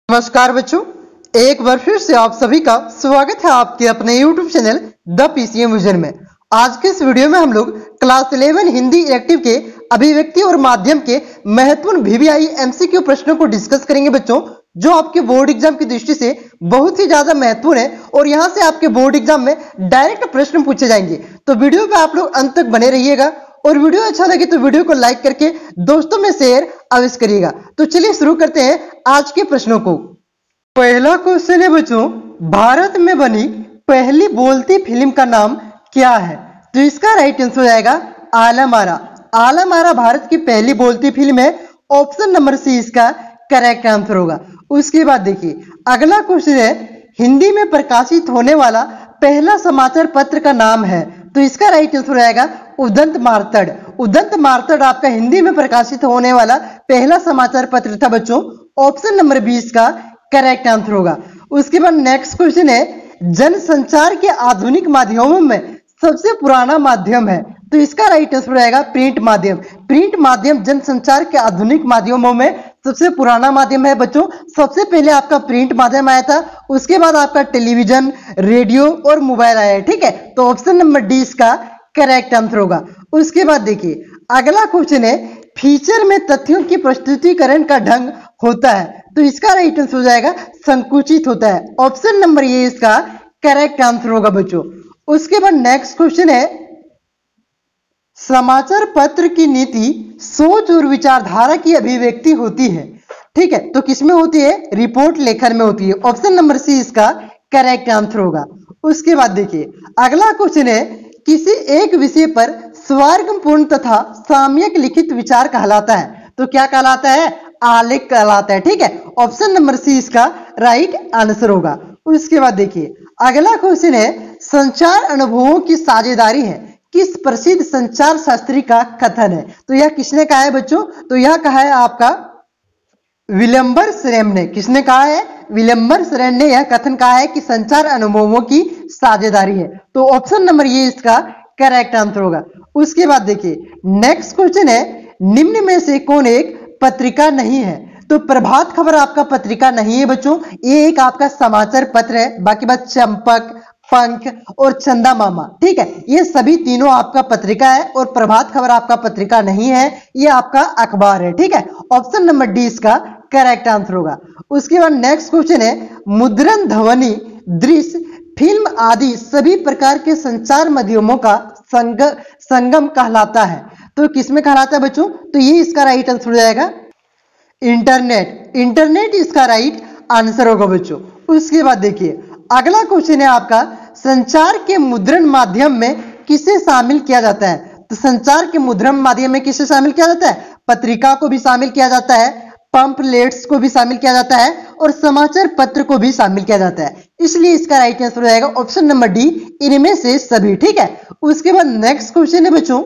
नमस्कार बच्चों, एक बार फिर से आप सभी का स्वागत है आपके अपने YouTube channel the PCM vision में। आज के इस वीडियो में हम लोग क्लास 11 हिंदी इलेक्टिव के अभिव्यक्ति और माध्यम के महत्वपूर्ण VVI MCQ प्रश्नों को डिस्कस करेंगे बच्चों, जो आपके बोर्ड एग्जाम की दृष्टि से बहुत ही ज्यादा महत्वपूर्ण है और यहाँ से आपके बोर्ड एग्जाम में डायरेक्ट प्रश्न पूछे जाएंगे। तो वीडियो पे आप लोग अंत तक बने रहिएगा और वीडियो अच्छा लगे तो वीडियो को लाइक करके दोस्तों में शेयर अवश्य करिएगा। तो चलिए शुरू करते हैं आज के प्रश्नों को। पहला क्वेश्चन है बच्चों, भारत में बनी पहली बोलती फिल्म का नाम क्या है? तो इसका राइट आंसर हो जाएगा आलम आरा। आलम आरा भारत की पहली बोलती फिल्म है। ऑप्शन नंबर सी इसका करेक्ट आंसर होगा। उसके बाद देखिए अगला क्वेश्चन है, हिंदी में प्रकाशित होने वाला पहला समाचार पत्र का नाम है। तो इसका राइट आंसर रहेगा उदंत मार्तंड। उदंत मार्तंड आपका हिंदी में प्रकाशित होने वाला पहला समाचार पत्र था बच्चों। ऑप्शन नंबर 20 का करेक्ट आंसर होगा। उसके बाद नेक्स्ट क्वेश्चन है, जनसंचार के आधुनिक माध्यमों में सबसे पुराना माध्यम है। तो इसका राइट आंसर रहेगा प्रिंट माध्यम। प्रिंट माध्यम जनसंचार के आधुनिक माध्यमों में सबसे पुराना माध्यम है बच्चों। सबसे पहले आपका प्रिंट माध्यम आया था, उसके बाद आपका टेलीविजन, रेडियो और मोबाइल आया है। ठीक है, तो ऑप्शन नंबर डी इसका करेक्ट आंसर होगा। उसके बाद देखिए अगला क्वेश्चन है, फीचर में तथ्यों की प्रस्तुतिकरण का ढंग होता है। तो इसका राइट आंसर हो जाएगा संकुचित होता है। ऑप्शन नंबर ये इसका करेक्ट आंसर होगा बच्चों। उसके बाद नेक्स्ट क्वेश्चन है, समाचार पत्र की नीति सोच और विचारधारा की अभिव्यक्ति होती है। ठीक है, तो किसमें होती है? रिपोर्ट लेखन में होती है। ऑप्शन नंबर सी इसका करेक्ट आंसर होगा। उसके बाद देखिए अगला क्वेश्चन है, किसी एक विषय पर स्वर्गपूर्ण तथा साम्यक लिखित विचार कहलाता है। तो क्या कहलाता है? आलेख कहलाता है। ठीक है, ऑप्शन नंबर सी इसका राइट आंसर होगा। उसके बाद देखिए अगला क्वेश्चन है, संचार अनुभवों की साझेदारी है किस प्रसिद्ध संचार शास्त्री का कथन है? तो यह किसने कहा है बच्चों? तो यह कहा है आपका विलंबर श्रेम ने। किसने कहा है? विलंबर श्रेम ने यह कथन कहा है कि संचार अनुभवों की साझेदारी है। तो ऑप्शन नंबर ये इसका करेक्ट आंसर होगा। उसके बाद देखिए नेक्स्ट क्वेश्चन है, निम्न में से कौन एक पत्रिका नहीं है? तो प्रभात खबर आपका पत्रिका नहीं है बच्चों, ये एक आपका समाचार पत्र है। बाकी बात चंपक, पंख और चंदा मामा, ठीक है, ये सभी तीनों आपका पत्रिका है और प्रभात खबर आपका पत्रिका नहीं है, ये आपका अखबार है। ठीक है, ऑप्शन नंबर डी इसका करेक्ट आंसर होगा। उसके बाद नेक्स्ट क्वेश्चन है, मुद्रण, ध्वनि, दृश्य, फिल्म आदि सभी प्रकार के संचार माध्यमों का संगम कहलाता है। तो किसमें कहलाता है बच्चों? तो ये इसका राइट आंसर हो जाएगा इंटरनेट। इंटरनेट इसका राइट आंसर होगा बच्चों। उसके बाद देखिए अगला क्वेश्चन है आपका, संचार के मुद्रण माध्यम में किसे शामिल किया जाता है? तो संचार के मुद्रण माध्यम में किसे शामिल किया जाता है? पत्रिका को भी शामिल किया जाता है, पंपलेट्स को भी शामिल किया जाता है और समाचार पत्र को भी शामिल किया जाता है। इसलिए इसका राइट आंसर हो जाएगा ऑप्शन नंबर डी, इनमें से सभी। ठीक है, उसके बाद नेक्स्ट क्वेश्चन है बच्चों,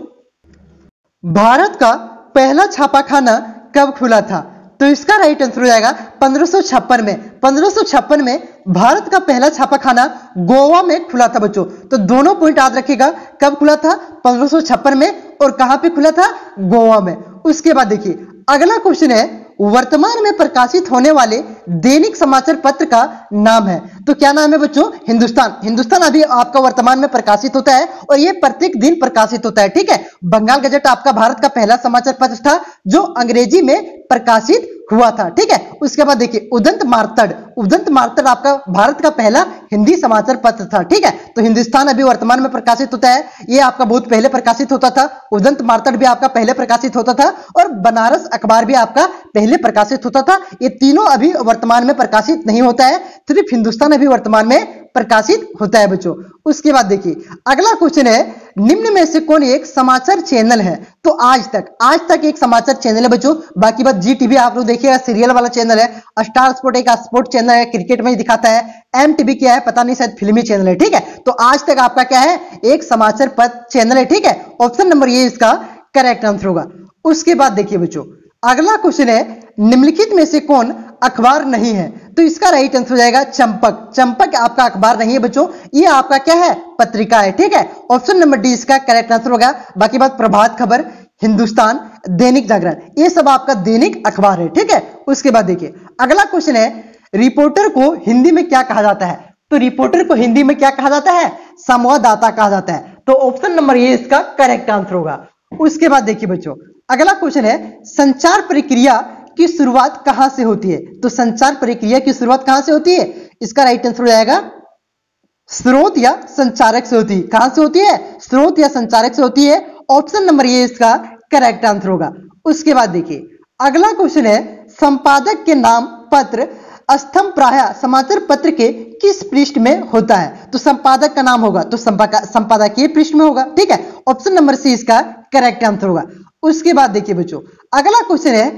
भारत का पहला छापाखाना कब खुला था? तो इसका राइट आंसर हो जाएगा 1556 में। 1556 में भारत का पहला छापाखाना गोवा में खुला था बच्चों। तो दोनों पॉइंट याद रखिएगा, कब खुला था? 1556 में, और कहां पे खुला था? गोवा में। उसके बाद देखिए अगला क्वेश्चन है, वर्तमान में प्रकाशित होने वाले दैनिक समाचार पत्र का नाम है। तो क्या नाम है बच्चों? हिंदुस्तान। हिंदुस्तान अभी आपका वर्तमान में प्रकाशित होता है और ये प्रत्येक दिन प्रकाशित होता है। ठीक है, बंगाल गजट आपका भारत का पहला समाचार पत्र था जो अंग्रेजी में प्रकाशित हुआ था। ठीक है, उसके बाद देखिए उदंत मार्तंड। उदंत मार्तंड आपका भारत का पहला हिंदी समाचार पत्र था। ठीक है, तो हिंदुस्तान अभी वर्तमान में प्रकाशित होता है, ये आपका बहुत पहले प्रकाशित होता था। उदंत मार्तंड भी आपका पहले प्रकाशित होता था और बनारस अखबार भी आपका पहले प्रकाशित होता था। ये तीनों अभी वर्तमान में प्रकाशित नहीं होता है, सिर्फ हिंदुस्तान अभी वर्तमान में प्रकाशित होता है बच्चों। उसके बाद देखिए अगला क्वेश्चन है, निम्न में से कौन एक समाचार चैनल है? तो आज तक एक समाचार चैनल है बच्चों। बाकी बात जी टीवी आप लोग देखिएगा, सीरियल वाला चैनल है। स्टार स्पोर्ट एक स्पोर्ट चैनल है, क्रिकेट में दिखाता है। एम टीवी क्या है पता नहीं, शायद फिल्मी चैनल है। ठीक है, तो आज तक आपका क्या है? एक समाचार पत्र चैनल है। ठीक है, ऑप्शन नंबर ये इसका करेक्ट आंसर होगा। उसके बाद देखिए बच्चों अगला क्वेश्चन है, निम्नलिखित में से कौन अखबार नहीं है? तो इसका राइट आंसर हो जाएगा चंपक। चंपक आपका अखबार नहीं है बच्चों, ये आपका क्या है? पत्रिका है। ठीक है, ऑप्शन नंबर डी इसका करेक्ट आंसर होगा। बाकी बात प्रभात खबर, हिंदुस्तान, दैनिक जागरण, ये सब आपका दैनिक अखबार है। ठीक है, उसके बाद देखिए अगला क्वेश्चन है, रिपोर्टर को हिंदी में क्या कहा जाता है? तो रिपोर्टर को हिंदी में क्या कहा जाता है? संवाददाता कहा जाता है। तो ऑप्शन नंबर ए इसका करेक्ट आंसर होगा। उसके बाद देखिए बच्चों, अगला क्वेश्चन है संचार प्रक्रिया की शुरुआत कहां से होती है? तो संचार प्रक्रिया की शुरुआत कहां से होती है? इसका राइट आंसर हो जाएगा स्रोत या संचारक से होती है। कहां से होती है? स्रोत या संचारक से होती है। ऑप्शन नंबर ए इसका करेक्ट आंसर होगा। उसके बाद देखिए अगला क्वेश्चन है संपादक के नाम पत्र स्तंभ प्रायः समाचार पत्र के किस पृष्ठ में होता है? तो संपादक का नाम होगा तो संपादकीय पृष्ठ में होगा। ठीक है, ऑप्शन नंबर सी इसका करेक्ट आंसर होगा। उसके बाद देखिए बच्चों अगला क्वेश्चन है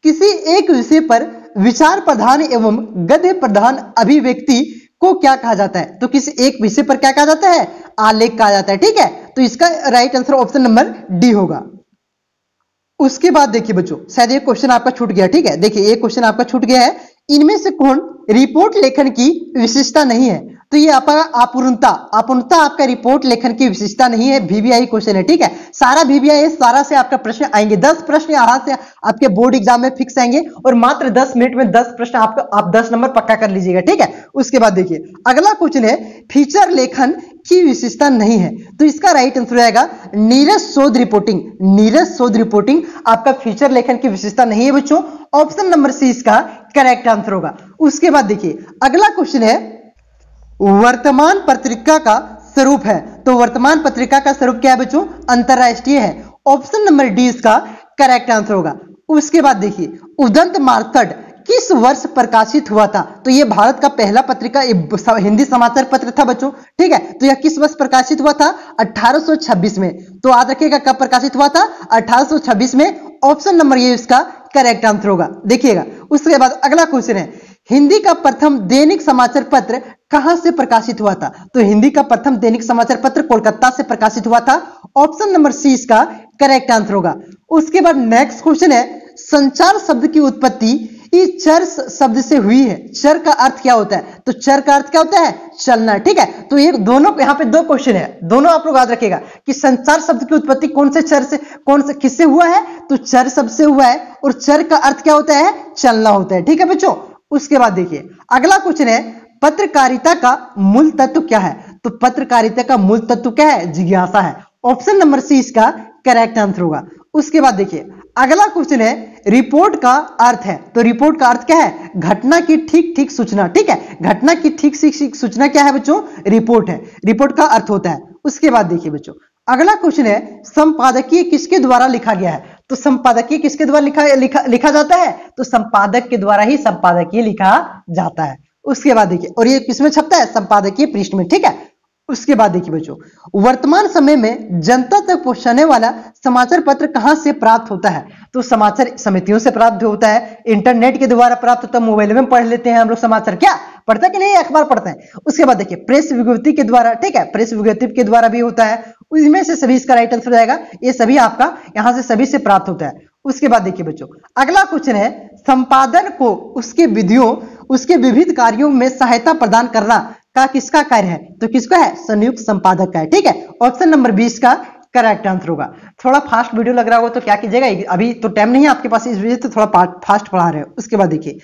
किसी एक विषय पर विचार प्रधान एवं गद्य प्रधान अभिव्यक्ति को क्या कहा जाता है? तो किसी एक विषय पर क्या कहा जाता है? आलेख कहा जाता है। ठीक है, तो इसका right answer option number D होगा। उसके बाद देखिए बच्चों शायद ये क्वेश्चन आपका छूट गया। ठीक है, देखिए ये क्वेश्चन आपका छूट गया है, इनमें से कौन रिपोर्ट लेखन की विशेषता नहीं है? तो ये आपका अपूर्णता आपका रिपोर्ट लेखन की विशेषता नहीं है। वीवीआई क्वेश्चन है। ठीक है, सारा वीवीआई सारा से आपका प्रश्न आएंगे, 10 प्रश्न यहां से आपके बोर्ड एग्जाम में फिक्स आएंगे और मात्र 10 मिनट में 10 प्रश्न आप 10 नंबर पक्का कर लीजिएगा। ठीक है, उसके बाद देखिए अगला क्वेश्चन है फीचर लेखन की विशेषता नहीं है, तो इसका राइट आंसर आएगा नीरज शोध रिपोर्टिंग। नीरज शोध रिपोर्टिंग आपका फीचर लेखन की विशेषता नहीं है बच्चों। ऑप्शन नंबर सी इसका करेक्ट आंसर होगा। उसके बाद देखिए अगला क्वेश्चन है वर्तमान पत्रिका का स्वरूप है, तो वर्तमान पत्रिका का स्वरूप क्या है बच्चों? अंतरराष्ट्रीय है। ऑप्शन नंबर डी इसका करेक्ट आंसर होगा। उसके बाद देखिए उदंत मार्तंड किस वर्ष प्रकाशित हुआ था? तो यह भारत का पहला पत्रिका हिंदी समाचार पत्र था बच्चों। ठीक है, तो यह किस वर्ष प्रकाशित हुआ था? 1826 में। तो याद रखिएगा कब प्रकाशित हुआ था? 1826 में। ऑप्शन नंबर ये इसका करेक्ट आंसर होगा। देखिएगा उसके बाद अगला क्वेश्चन है हिंदी का प्रथम दैनिक समाचार पत्र कहां से प्रकाशित हुआ था? तो हिंदी का प्रथम दैनिक समाचार पत्र कोलकाता से प्रकाशित हुआ था। ऑप्शन नंबर सी इसका करेक्ट आंसर होगा। उसके बाद नेक्स्ट क्वेश्चन है संचार शब्द की उत्पत्ति इस चर शब्द से हुई है। चर का अर्थ क्या होता है? तो चर का अर्थ क्या होता है? चलना। ठीक है, तो ये दोनों यहाँ पे दो क्वेश्चन है, दोनों आप लोग याद रखिएगा कि संचार शब्द की उत्पत्ति कौन से चर से किससे हुआ है? तो चर शब्द से हुआ है और चर का अर्थ क्या होता है? चलना होता है। ठीक है बच्चों, उसके बाद देखिए अगला क्वेश्चन है पत्रकारिता का मूल तत्व क्या है? तो पत्रकारिता का मूल तत्व क्या है? जिज्ञासा है। ऑप्शन नंबर सी इसका करेक्ट आंसर होगा। उसके बाद देखिए अगला क्वेश्चन है रिपोर्ट का अर्थ है, तो रिपोर्ट का अर्थ क्या है? घटना की ठीक ठीक सूचना। ठीक है, घटना की ठीक ठीक सूचना क्या है बच्चों? रिपोर्ट है, रिपोर्ट का अर्थ होता है। उसके बाद देखिए बच्चों अगला क्वेश्चन है संपादकीय किसके द्वारा लिखा गया है? तो संपादकीय किसके द्वारा लिखा जाता है? तो संपादक के द्वारा ही संपादकीय लिखा जाता है। उसके बाद देखिए और ये किसमें छपता है? संपादकीय पृष्ठ में। ठीक है, उसके बाद देखिए बच्चों वर्तमान समय में जनता तक पहुंचाने वाला समाचार पत्र कहां से प्राप्त होता है? तो समाचार समितियों से प्राप्त होता है, इंटरनेट के द्वारा प्राप्त होता है, मोबाइल में पढ़ लेते हैं हम लोग समाचार, क्या पढ़ते कि नहीं? अखबार पढ़ते हैं। उसके बाद देखिए प्रेस विज्ञप्ति के द्वारा। ठीक है, प्रेस विज्ञप्ति के द्वारा भी होता है। इसमें से सभी इसका राइट आंसर हो जाएगा। ये सभी आपका यहां से सभी से प्राप्त होता है। उसके बाद देखिए बच्चों अगला क्वेश्चन है संपादन को उसके विधियों उसके विविध कार्यों में सहायता प्रदान करना का किसका कार्य है? तो किसका है? संयुक्त संपादक का है। ठीक है, ऑप्शन नंबर 20 का करेक्ट आंसर होगा। थोड़ा फास्ट वीडियो लग रहा होगा तो क्या कीजिएगा, अभी तो टाइम नहीं है आपके पास, इस वजह से थोड़ा फास्ट पढ़ा रहे हो। उसके बाद देखिए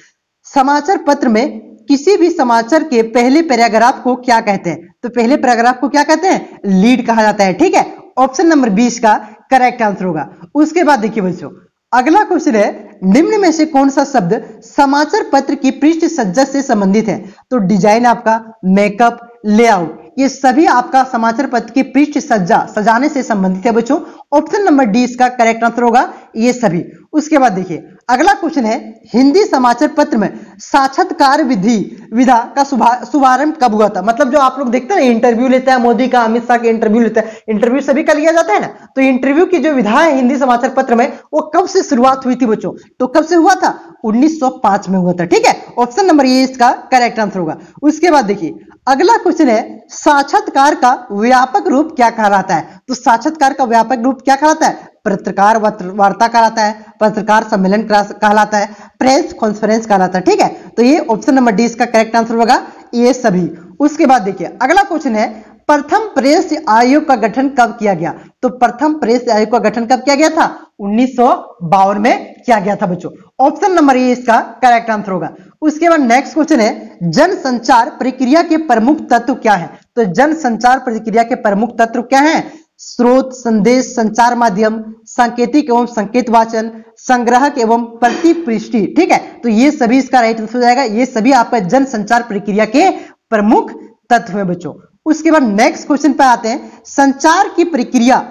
समाचार पत्र में किसी भी समाचार के पहले पैराग्राफ को क्या कहते हैं? तो पहले पैराग्राफ को क्या कहते हैं? लीड कहा जाता है। ठीक है, ऑप्शन नंबर 20 का करेक्ट आंसर होगा। उसके बाद देखिए बच्चों अगला क्वेश्चन है निम्न में से कौन सा शब्द समाचार पत्र की पृष्ठ सज्जा से संबंधित है? तो डिजाइन आपका, मेकअप, लेआउट, ये सभी आपका समाचार पत्र की पृष्ठ सज्जा सजाने से संबंधित है बच्चों। ऑप्शन नंबर डी इसका करेक्ट आंसर होगा, ये सभी। उसके बाद देखिए अगला क्वेश्चन है हिंदी समाचार पत्र में साक्षात्कार विधा का शुभारंभ कब हुआ था? मतलब जो आप लोग देखते हैं इंटरव्यू लेता है मोदी का, अमित शाह के इंटरव्यू लेता है, इंटरव्यू सभी का लिया जाता है ना, तो इंटरव्यू की जो विधा है हिंदी समाचार पत्र में वो कब से शुरुआत हुई थी बच्चों? तो कब से हुआ था? 1905 में हुआ था। ठीक है, ऑप्शन नंबर ये इसका करेक्ट आंसर होगा। उसके बाद देखिए अगला क्वेश्चन है साक्षात्कार का व्यापक रूप क्या कहलाता है? तो साक्षात्कार का व्यापक रूप क्या कहलाता है? पत्रकार वार्ता कहलाता है, पत्रकार सम्मेलन कहलाता है, प्रेस कॉन्फ्रेंस कहलाता है। ठीक है, तो ये ऑप्शन नंबर डी इसका करेक्ट आंसर होगा, ये सभी। उसके बाद देखिए अगला क्वेश्चन है प्रथम प्रेस आयोग का गठन कब किया गया? तो प्रथम प्रेस आयोग का गठन कब किया गया था? 1952 में किया गया था बच्चों। ऑप्शन नंबर ए इसका करेक्ट आंसर होगा। उसके बाद नेक्स्ट क्वेश्चन है जनसंचार प्रक्रिया के प्रमुख तत्व क्या है। तो जनसंचार प्रक्रिया के प्रमुख तत्व क्या है? स्रोत, संदेश, संचार माध्यम, सांकेतिक एवं संकेत वाचन, संग्राहक एवं प्रतिपुष्टि। ठीक है, तो ये सभी इसका राइट आंसर हो जाएगा। ये सभी आपका जनसंचार प्रक्रिया के प्रमुख तत्व है बच्चों। उसके बाद नेक्स्ट क्वेश्चन पे आते हैं, संचार की प्रक्रिया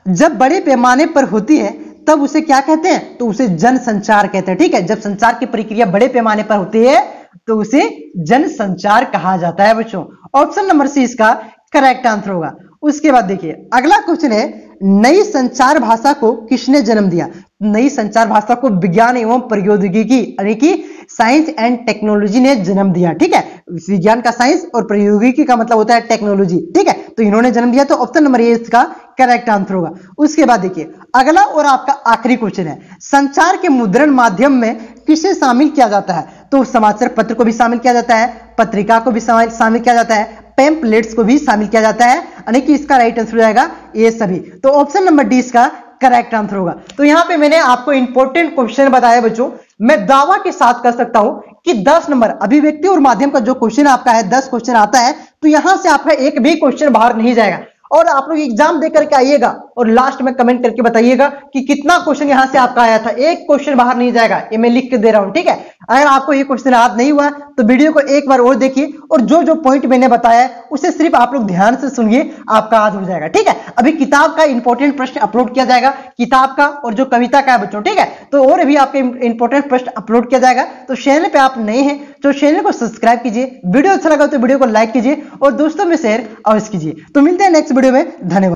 जब बड़े पैमाने पर होती है तब उसे क्या कहते हैं? तो उसे जनसंचार कहते हैं। ठीक है, जब संचार की प्रक्रिया बड़े पैमाने पर होती है तो उसे जनसंचार कहा जाता है बच्चों। ऑप्शन नंबर सी इसका करेक्ट आंसर होगा। उसके बाद देखिए अगला क्वेश्चन है, नई संचार भाषा को किसने जन्म दिया? नई संचार भाषा को विज्ञान एवं प्रौद्योगिकी यानी कि साइंस एंड टेक्नोलॉजी ने जन्म दिया। ठीक है, विज्ञान का साइंस और प्रौद्योगिकी का मतलब होता है टेक्नोलॉजी। ठीक है, तो इन्होंने जन्म दिया, तो ऑप्शन नंबर ए इसका करेक्ट आंसर होगा। उसके बाद देखिए अगला और आपका आखिरी क्वेश्चन है, संचार के मुद्रण माध्यम में किसे शामिल किया जाता है? तो समाचार पत्र को भी शामिल किया जाता है, पत्रिका को भी शामिल किया जाता है, पैम्पलेट्स को भी शामिल किया जाता है, यानी कि इसका राइट आंसर हो जाएगा ये सभी। तो ऑप्शन नंबर डी इसका करेक्ट आंसर होगा। तो यहां पे मैंने आपको इंपॉर्टेंट क्वेश्चन बताया बच्चों। मैं दावा के साथ कर सकता हूं कि 10 नंबर अभिव्यक्ति और माध्यम का जो क्वेश्चन आपका है 10 क्वेश्चन आता है, तो यहां से आपका एक भी क्वेश्चन बाहर नहीं जाएगा। और आप लोग एग्जाम दे करके आइएगा और लास्ट में कमेंट करके बताइएगा कि कितना क्वेश्चन यहां से आपका आया था। एक क्वेश्चन बाहर नहीं जाएगा, ये मैं लिख के दे रहा हूं। ठीक है, अगर आपको ये क्वेश्चन याद नहीं हुआ तो वीडियो को एक बार और देखिए और जो जो पॉइंट मैंने बताया है उसे सिर्फ आप लोग ध्यान से सुनिए, आपका याद हो जाएगा। ठीक है, अभी किताब का इंपॉर्टेंट प्रश्न अपलोड किया जाएगा, किताब का और जो कविता का है बच्चों। ठीक है, तो और अभी आपके इंपॉर्टेंट प्रश्न अपलोड किया जाएगा। तो चैनल पे आप नए हैं तो चैनल को सब्सक्राइब कीजिए, वीडियो अच्छा लगा तो वीडियो को लाइक कीजिए और दोस्तों में शेयर अवश्य कीजिए। तो मिलते हैं नेक्स्ट वीडियो में, धन्यवाद।